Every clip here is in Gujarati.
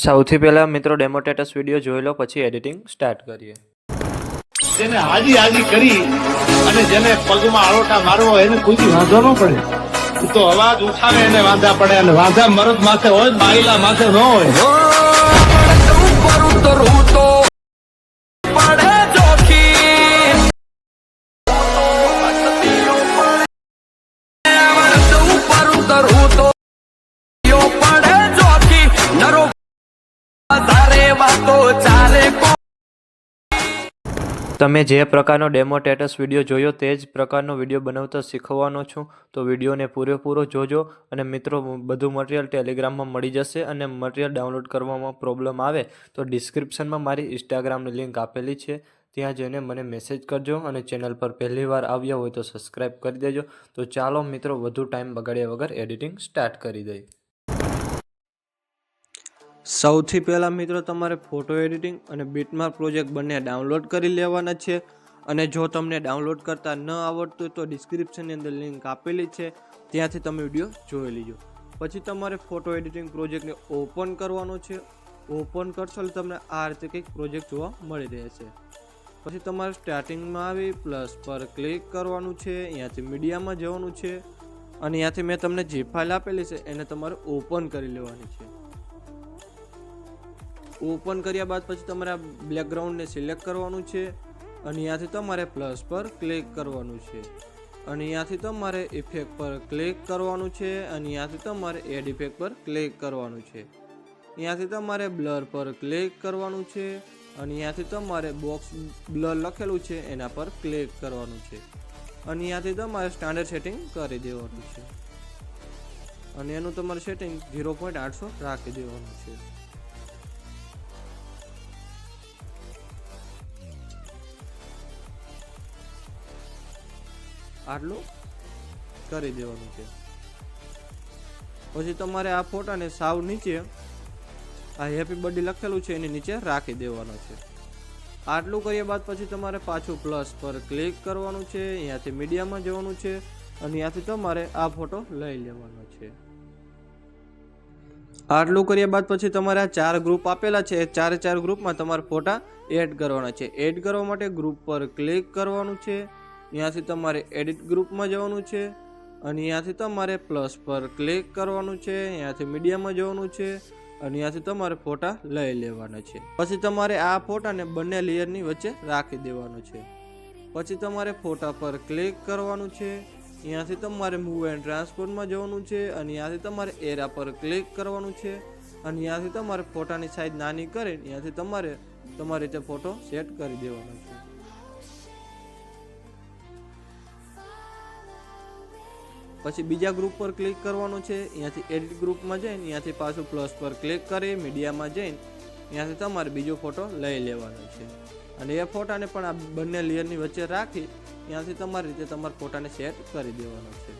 સૌથી પહેલા મિત્રો ડેમો સ્ટેટસ વિડીયો જોઈ લો, પછી એડિટિંગ સ્ટાર્ટ કરીએ. જેને હાજી હાજી કરી અને જેને પગમાં આળોટા મારવો એને કોઈ વાંધો ન પડે. તો અવાજ ઉઠાવે એને વાંધા પડે, અને વાંધા મરદ માથે હોય, બાયલા માથે ન હોય. તમે જે પ્રકારનો ડેમો સ્ટેટસ વિડીયો જોયો તે જ પ્રકારનો વિડીયો બનાવતા શીખવવાનો છું. તો વિડીયોને પૂરેપૂરો જોજો. અને મિત્રો, બધું મટીરિયલ ટેલિગ્રામમાં મળી જશે. અને મટીરિયલ ડાઉનલોડ કરવામાં પ્રોબ્લેમ આવે તો ડિસ્ક્રિપ્શનમાં મારી ઇન્સ્ટાગ્રામની લિંક આપેલી છે, ત્યાં જઈને મને મેસેજ કરજો. અને ચેનલ પર પહેલીવાર આવ્યા હોય તો સબસ્ક્રાઈબ કરી દેજો. તો ચાલો મિત્રો, વધુ ટાઈમ બગાડ્યા વગર એડિટિંગ સ્ટાર્ટ કરી દઈએ. સૌથી પહેલાં મિત્રો, તમારે ફોટો એડિટિંગ અને બીટમાર્ક પ્રોજેક્ટ બંને ડાઉનલોડ કરી લેવાના છે. અને જો તમને ડાઉનલોડ કરતા ન આવડતું તો ડિસ્ક્રિપ્શનની અંદર લિંક આપેલી છે, ત્યાંથી તમે વિડીયો જોઈ લીજો. પછી તમારે ફોટો એડિટિંગ પ્રોજેક્ટને ઓપન કરવાનો છે. ઓપન કરશો એટલે તમને આ રીતે કંઈક પ્રોજેક્ટ જોવા મળી રહેશે. પછી તમારે સ્ટાર્ટિંગમાં આવી પ્લસ પર ક્લિક કરવાનું છે. અહીંયાથી મીડિયામાં જવાનું છે. અને અહીંયાથી મેં તમને જે ફાઇલ આપેલી છે એને તમારે ઓપન કરી લેવાની છે. ઓપન કર્યા બાદ પછી તમારે આ બેકગ્રાઉન્ડને સિલેક્ટ કરવાનું છે. અને અહીંયાથી તમારે પ્લસ પર ક્લિક કરવાનું છે. અને અહીંયાથી તમારે ઇફેક્ટ પર ક્લિક કરવાનું છે. અને અહીંયાથી તમારે એડ ઇફેક્ટ પર ક્લિક કરવાનું છે. અહીંયાથી તમારે બ્લર પર ક્લિક કરવાનું છે. અને અહીંયાથી તમારે બોક્સ બ્લર લખેલું છે એના પર ક્લિક કરવાનું છે. અને અહીંયાથી તમારે સ્ટાન્ડર્ડ સેટિંગ કરી દેવાનું છે. અને એનું તમારે સેટિંગ 0.800 રાખી દેવાનું છે. આટલું કરી દેવાનું છે. પછી તમારે આ ફોટાને સાવ નીચે આ હેપી બર્થડે લખેલું છે એની નીચે રાખી દેવાનો છે. આટલું કર્યા બાદ પછી તમારે પાછું પ્લસ પર ક્લિક કરવાનું છે. અહીંયાથી મીડિયામાં જવાનું છે. અને અહીંયાથી તમારે આ ફોટો લઈ લેવાનો છે. આટલું કર્યા બાદ પછી તમારે આ 4 ગ્રુપ આપેલા છે, 4 ગ્રુપમાં તમારે ફોટા એડ કરવાના છે. એડ કરવા માટે ગ્રુપ પર ક્લિક કરવાનું છે. અહીંયાથી તમારે એડિટ ગ્રુપમાં જવાનું છે. અને અહીંયાથી તમારે પ્લસ પર ક્લિક કરવાનું છે. અહીંયાથી મીડિયામાં જવાનું છે. અને અહીંયાથી તમારે ફોટા લઈ લેવાના છે. પછી તમારે આ ફોટાને બંને લેયરની વચ્ચે રાખી દેવાનો છે. પછી તમારે ફોટા પર ક્લિક કરવાનું છે. અહીંયાથી તમારે મૂવ એન્ડ ટ્રાન્સફોર્મમાં જવાનું છે. અને અહીંયાથી તમારે એરા પર ક્લિક કરવાનું છે. અને અહીંયાથી તમારે ફોટાની સાઇઝ નાની કરી અહીંયાથી તમારે તમારી રીતે ફોટો સેટ કરી દેવાનો છે. પછી બીજા ગ્રુપ પર ક્લિક કરવાનું છે. અહીંયાથી એડિટ ગ્રુપમાં જઈને અહીંયાથી પાછું પ્લસ પર ક્લિક કરી મીડિયામાં જઈને અહીંયાથી તમારે બીજો ફોટો લઈ લેવાનો છે. અને એ ફોટાને પણ આ બંને લેયરની વચ્ચે રાખી અહીંયાથી તમારી રીતે તમારા ફોટાને સેટ કરી દેવાનો છે.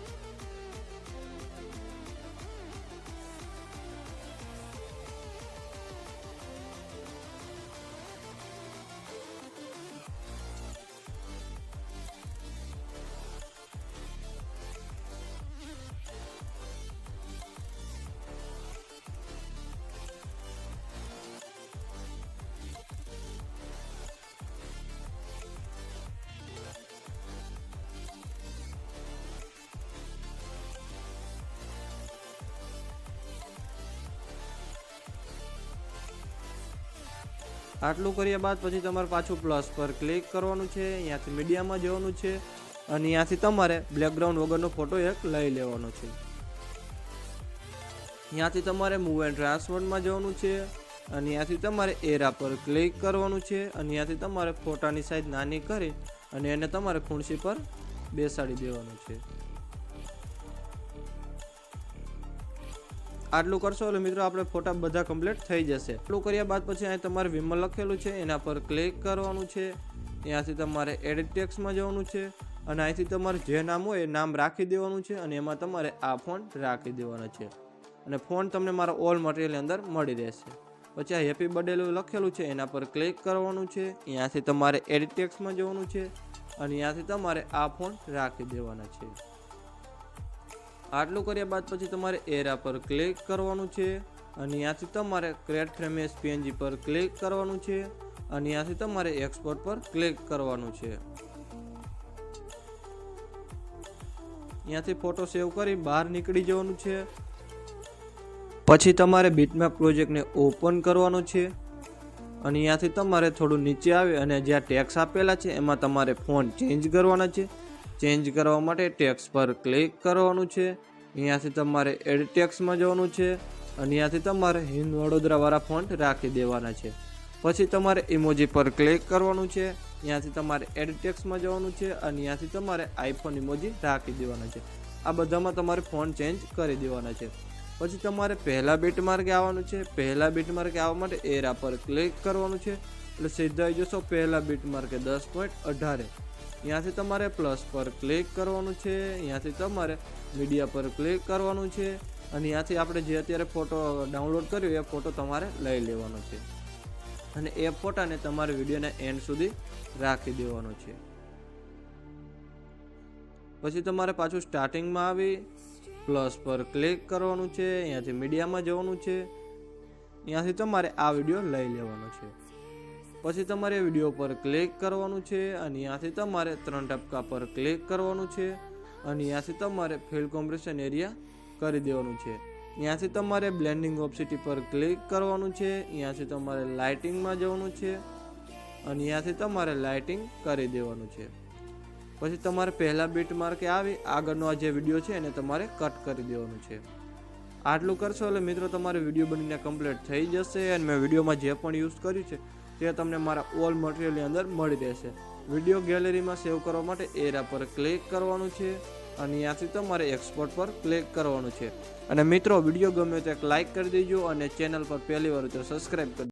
આટલું કર્યા બાદ પછી તમારે પાછું પ્લસ પર ક્લિક કરવાનું છે. અહીંયાથી મીડિયામાં જવાનું છે. અને અહીંયાથી તમારે બેકગ્રાઉન્ડ વગરનો ફોટો એક લઈ લેવાનો છે. અહીંયાથી તમારે મૂવ એન્ડ ટ્રાન્સફોર્મમાં જવાનું છે. અને અહીંયાથી તમારે એરા પર ક્લિક કરવાનું છે. અને અહીંયાથી તમારે ફોટાની સાઇઝ નાની કરી અને એને તમારે ખુરશી પર બેસાડી દેવાનું છે. આટલું કરશો એટલે મિત્રો આપણે ફોટા બધા કમ્પ્લીટ થઈ જશે. આટલું કર્યા બાદ પછી અહીં તમારે વિમલ લખેલું છે એના પર ક્લિક કરવાનું છે. ત્યાંથી તમારે એડિટ ટેક્સ્ટમાં જવાનું છે. અને અહીંથી તમારે જે નામ હોય એ નામ રાખી દેવાનું છે. અને એમાં તમારે આ ફોન્ટ રાખી દેવાનો છે. અને ફોન્ટ તમને મારા ઓલ મટીરિયલની અંદર મળી રહેશે. પછી આ હેપી બર્થડે લખેલું છે એના પર ક્લિક કરવાનું છે. અહીંયાથી તમારે એડિટ ટેક્સ્ટમાં જવાનું છે. અને અહીંયાથી તમારે આ ફોન્ટ રાખી દેવાના છે. આટલું કર્યા બાદ પછી તમારે એરા પર ક્લિક કરવાનું છે. અને અહીંયાથી તમારે ક્રિએટ ફ્રેમ એઝ PNG પર ક્લિક કરવાનું છે અને અહીંયાથી તમારે એક્સપોર્ટ પર ક્લિક કરવાનું છે. અહીંયાથી ફોટો સેવ કરી બહાર નીકળી જવાનું છે. પછી તમારે બીટમેપ પ્રોજેક્ટને ઓપન કરવાનો છે અને અહીંયાથી તમારે થોડું નીચે આવી અને જ્યાં ટેક્સ આપેલા છે એમાં તમારે ફોન્ટ ચેન્જ કરવાના છે. ચેન્જ કરવા માટે ટેક્સ પર ક્લિક કરવાનું છે. અહીંયાથી તમારે એડિટ ટેક્સમાં જવાનું છે અને અહીંયાથી તમારે હિન્દ વડોદરાવાળા ફોન્ટ રાખી દેવાના છે. પછી તમારે ઇમોજી પર ક્લિક કરવાનું છે. અહીંયાથી તમારે એડિટ ટેક્સમાં જવાનું છે અને અહીંયાથી તમારે આઈફોન ઇમોજી રાખી દેવાના છે. આ બધામાં તમારે ફોન્ટ ચેન્જ કરી દેવાના છે. પછી તમારે પહેલા બીટ માર્કે આવવાનું છે. પહેલા બીટ માર્કે આવવા માટે એરા પર ક્લિક કરવાનું છે એટલે સીધા આવી જશો પહેલા બીટ માર્કે 10.18. અહીંયાથી તમારે પ્લસ પર ક્લિક કરવાનું છે. અહીંયાથી તમારે મીડિયા પર ક્લિક કરવાનું છે અને અહીંયાથી આપણે જે અત્યારે ફોટો ડાઉનલોડ કર્યો એ ફોટો તમારે લઈ લેવાનો છે અને એ ફોટાને તમારે વિડીયોના એન્ડ સુધી રાખી દેવાનો છે. પછી તમારે પાછું સ્ટાર્ટિંગમાં આવી પ્લસ પર ક્લિક કરવાનું છે. અહીંયાથી મીડિયામાં જવાનું છે. અહીંયાથી તમારે આ વિડીયો લઈ લેવાનો છે. પછી તમારે વિડીયો પર ક્લિક કરવાનું છે અને અહીંયાથી તમારે 3 ટપકા પર ક્લિક કરવાનું છે અને અહીંયાથી તમારે ફિલ કોમ્પ્રેશન એરિયા કરી દેવાનું છે. અહીંયાથી તમારે બ્લેન્ડિંગ ઓપ્સિટી પર ક્લિક કરવાનું છે. અહીંયાથી તમારે લાઇટિંગમાં જવાનું છે અને અહીંયાથી તમારે લાઇટિંગ કરી દેવાનું છે. પછી તમારે પહેલા બીટ માર્કે આવી આગળનો આ જે વિડીયો છે એને તમારે કટ કરી દેવાનું છે. આટલું કરશો એટલે મિત્રો તમારે વિડીયો બનીને કમ્પ્લીટ થઈ જશે અને મેં વિડીયોમાં જે પણ યુઝ કર્યું છે તે તમને મારા ઓલ મટીરિયલની અંદર મળી રહેશે. વિડીયો ગેલેરીમાં સેવ કરવા માટે એરા પર ક્લિક કરવાનું છે અને અહીંયાથી તમારે એક્સપોર્ટ પર ક્લિક કરવાનું છે. અને મિત્રો વિડીયો ગમે તો એક લાઇક કરી દેજો અને ચેનલ પર પહેલી વાર તો સબસ્ક્રાઈબ કરી